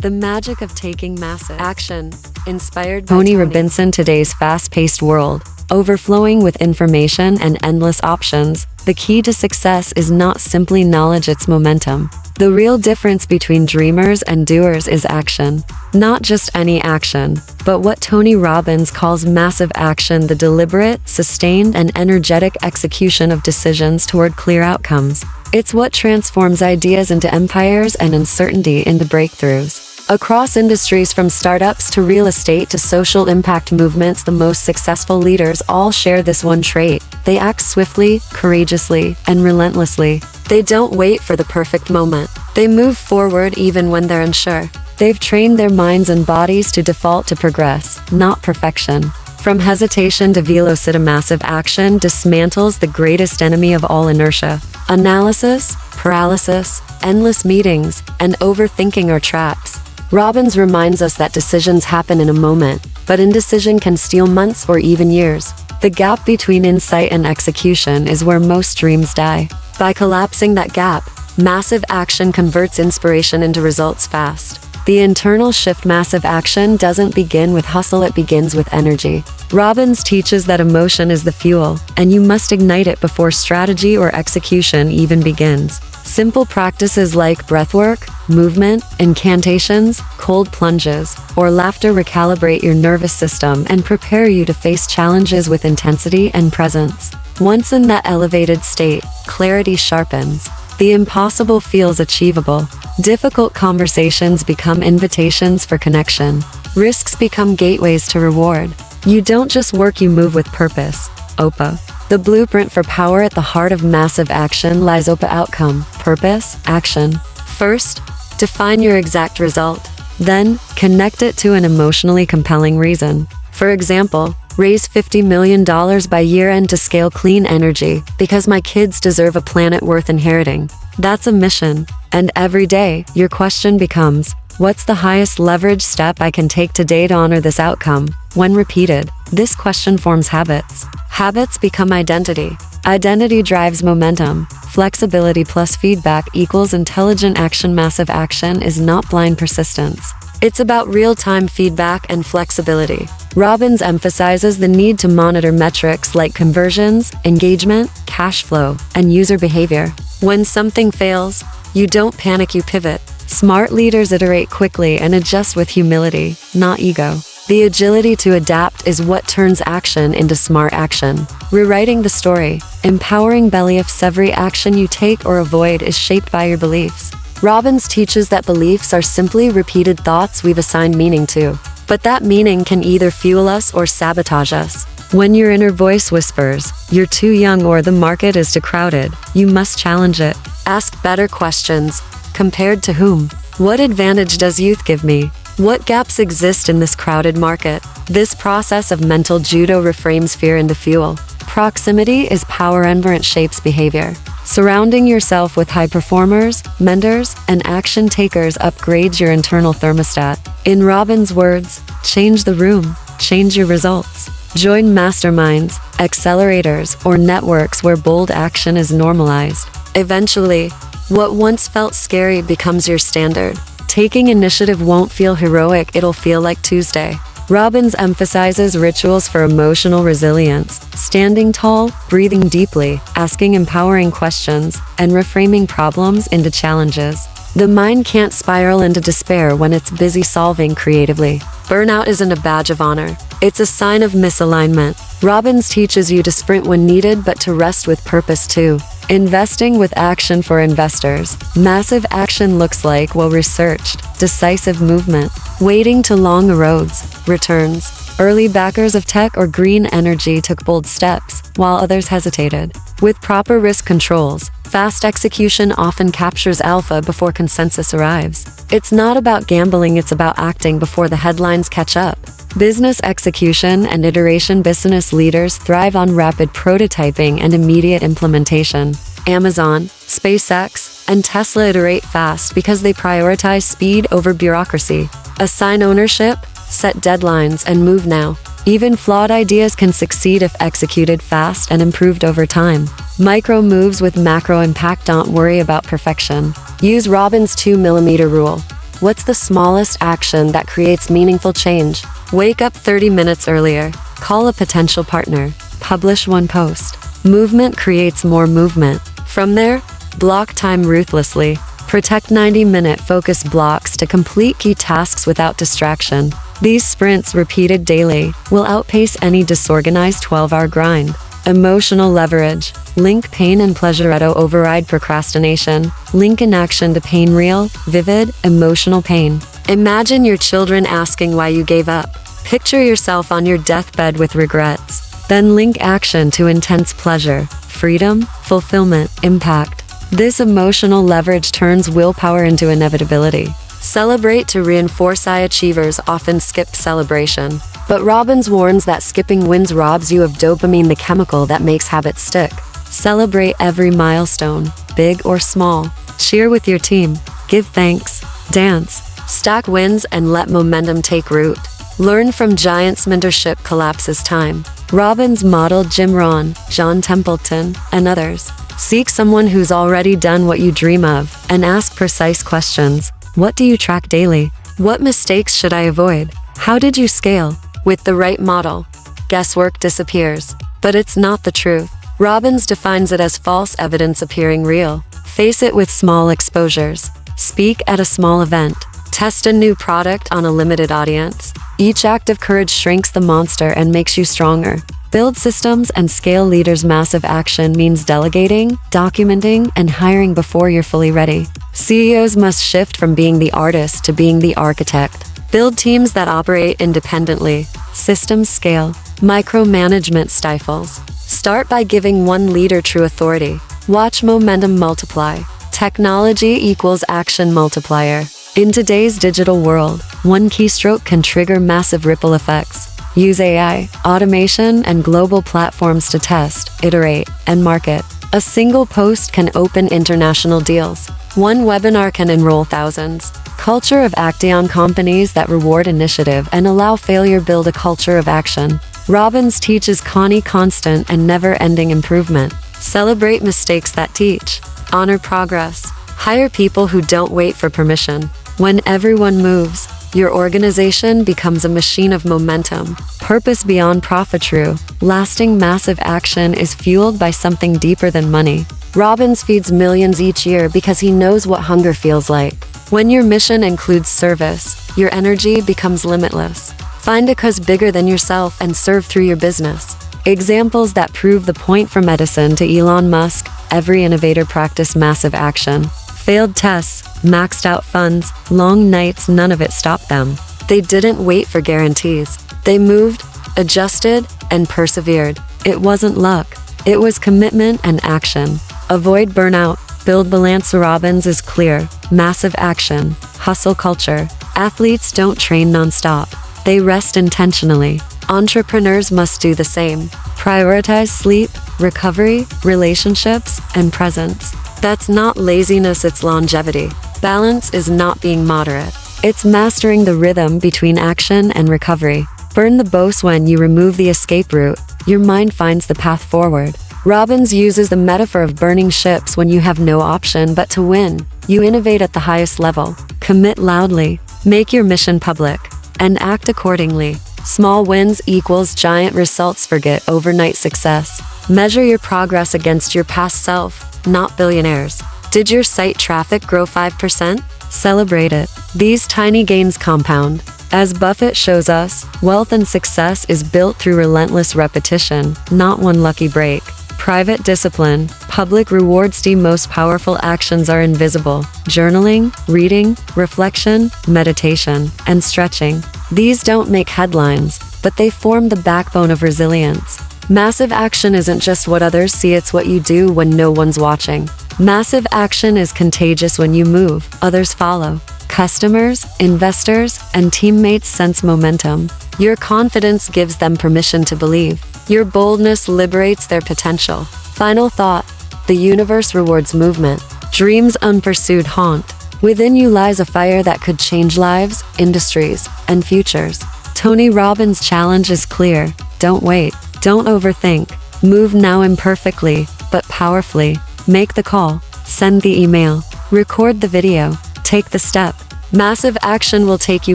The magic of taking massive action. Inspired by Tony Robbins. Today's fast-paced world, overflowing with information and endless options, the key to success is not simply knowledge, it's momentum. The real difference between dreamers and doers is action. Not just any action, but what Tony Robbins calls massive action, the deliberate, sustained, and energetic execution of decisions toward clear outcomes. It's what transforms ideas into empires and uncertainty into breakthroughs. Across industries, from startups to real estate to social impact movements, the most successful leaders all share this one trait. They act swiftly, courageously, and relentlessly. They don't wait for the perfect moment. They move forward even when they're unsure. They've trained their minds and bodies to default to progress, not perfection. From hesitation to velocity, massive action dismantles the greatest enemy of all: inertia. Analysis, paralysis, endless meetings, and overthinking are traps. Robbins reminds us that decisions happen in a moment, but indecision can steal months or even years. The gap between insight and execution is where most dreams die. By collapsing that gap, massive action converts inspiration into results fast. The internal shift: massive action doesn't begin with hustle, it begins with energy. Robbins teaches that emotion is the fuel, and you must ignite it before strategy or execution even begins. Simple practices like breathwork, movement, incantations, cold plunges, or laughter recalibrate your nervous system and prepare you to face challenges with intensity and presence. Once in that elevated state, clarity sharpens. The impossible feels achievable. Difficult conversations become invitations for connection. Risks become gateways to reward. You don't just work, you move with purpose. OPA. The blueprint for power. At the heart of massive action lies OPA: outcome, purpose, action. First, define your exact result. Then, connect it to an emotionally compelling reason. For example, raise $50 million by year-end to scale clean energy because my kids deserve a planet worth inheriting. That's a mission. And every day, your question becomes, what's the highest leverage step I can take today to honor this outcome? When repeated, this question forms habits. Habits become identity. Identity drives momentum. Flexibility plus feedback equals intelligent action. Massive action is not blind persistence. It's about real-time feedback and flexibility. Robbins emphasizes the need to monitor metrics like conversions, engagement, cash flow, and user behavior. When something fails, you don't panic, you pivot. Smart leaders iterate quickly and adjust with humility, not ego. The agility to adapt is what turns action into smart action. Rewriting the story, empowering beliefs. Every action you take or avoid is shaped by your beliefs. Robbins teaches that beliefs are simply repeated thoughts we've assigned meaning to. But that meaning can either fuel us or sabotage us. When your inner voice whispers, "You're too young" or "The market is too crowded," you must challenge it. Ask better questions. Compared to whom? What advantage does youth give me? What gaps exist in this crowded market? This process of mental judo reframes fear into fuel. Proximity is power. Environment shapes behavior. Surrounding yourself with high performers, mentors, and action takers upgrades your internal thermostat. In Robbins' words, change the room, change your results. Join masterminds, accelerators, or networks where bold action is normalized. Eventually, what once felt scary becomes your standard. Taking initiative won't feel heroic, it'll feel like Tuesday. Robbins emphasizes rituals for emotional resilience: standing tall, breathing deeply, asking empowering questions, and reframing problems into challenges. The mind can't spiral into despair when it's busy solving creatively. Burnout isn't a badge of honor. It's a sign of misalignment. Robbins teaches you to sprint when needed, but to rest with purpose too. Investing with action for investors. Massive action looks like well-researched, decisive movement. Waiting to long erodes returns. Early backers of tech or green energy took bold steps, while others hesitated. With proper risk controls, fast execution often captures alpha before consensus arrives. It's not about gambling, it's about acting before the headlines catch up. Business execution and iteration. Business leaders thrive on rapid prototyping and immediate implementation. Amazon, SpaceX, and Tesla iterate fast because they prioritize speed over bureaucracy. Assign ownership, set deadlines, and move now. Even flawed ideas can succeed if executed fast and improved over time. Micro moves with macro impact. Don't worry about perfection. Use Robbins' 2mm rule. What's the smallest action that creates meaningful change? Wake up 30 minutes earlier. Call a potential partner. Publish one post. Movement creates more movement. From there, block time ruthlessly. Protect 90-minute focus blocks to complete key tasks without distraction. These sprints, repeated daily, will outpace any disorganized 12-hour grind. Emotional leverage. Link pain and pleasure to override procrastination. Link inaction to pain. Real, vivid, emotional pain. Imagine your children asking why you gave up. Picture yourself on your deathbed with regrets. Then link action to intense pleasure, freedom, fulfillment, impact. This emotional leverage turns willpower into inevitability. Celebrate to reinforce. Achievers often skip celebration. But Robbins warns that skipping wins robs you of dopamine, the chemical that makes habits stick. Celebrate every milestone, big or small. Cheer with your team. Give thanks. Dance. Stack wins and let momentum take root. Learn from giants. Mentorship collapses time. Robbins modeled Jim Rohn, John Templeton, and others. Seek someone who's already done what you dream of, and ask precise questions. What do you track daily? What mistakes should I avoid? How did you scale? With the right model, guesswork disappears. But it's not the truth. Robbins defines it as false evidence appearing real. Face it with small exposures. Speak at a small event. Test a new product on a limited audience. Each act of courage shrinks the monster and makes you stronger. Build systems and scale leaders. Massive action means delegating, documenting, and hiring before you're fully ready. CEOs must shift from being the artist to being the architect. Build teams that operate independently. Systems scale. Micromanagement stifles. Start by giving one leader true authority. Watch momentum multiply. Technology equals action multiplier. In today's digital world, one keystroke can trigger massive ripple effects. Use AI, automation, and global platforms to test, iterate, and market. A single post can open international deals. One webinar can enroll thousands. Culture of action. Companies that reward initiative and allow failure build a culture of action. Robbins teaches constant and never-ending improvement. Celebrate mistakes that teach. Honor progress. Hire people who don't wait for permission. When everyone moves, your organization becomes a machine of momentum. Purpose beyond profit. True, lasting massive action is fueled by something deeper than money. Robbins feeds millions each year because he knows what hunger feels like. When your mission includes service, your energy becomes limitless. Find a cause bigger than yourself and serve through your business. Examples that prove the point: from Edison to Elon Musk, every innovator practiced massive action. Failed tests, maxed out funds, long nights, none of it stopped them. They didn't wait for guarantees. They moved, adjusted, and persevered. It wasn't luck. It was commitment and action. Avoid burnout. Build balance. Robbins is clear. Massive action. Hustle culture. Athletes don't train nonstop. They rest intentionally. Entrepreneurs must do the same. Prioritize sleep, recovery, relationships, and presence. That's not laziness, it's longevity. Balance is not being moderate. It's mastering the rhythm between action and recovery. Burn the boats. When you remove the escape route, your mind finds the path forward. Robbins uses the metaphor of burning ships. When you have no option but to win, you innovate at the highest level. Commit loudly, make your mission public, and act accordingly. Small wins equals giant results. Forget overnight success. Measure your progress against your past self, not billionaires. Did your site traffic grow 5%? Celebrate it. These tiny gains compound. As Buffett shows us, wealth and success is built through relentless repetition, not one lucky break. Private discipline, public rewards. The most powerful actions are invisible. Journaling, reading, reflection, meditation, and stretching. These don't make headlines, but they form the backbone of resilience. Massive action isn't just what others see, it's what you do when no one's watching. Massive action is contagious. When you move, others follow. Customers, investors, and teammates sense momentum. Your confidence gives them permission to believe. Your boldness liberates their potential. Final thought: the universe rewards movement. Dreams unpursued haunt. Within you lies a fire that could change lives, industries, and futures. Tony Robbins' challenge is clear. Don't wait. Don't overthink. Move now, imperfectly, but powerfully. Make the call. Send the email. Record the video. Take the step. Massive action will take you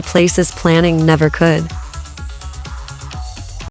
places planning never could.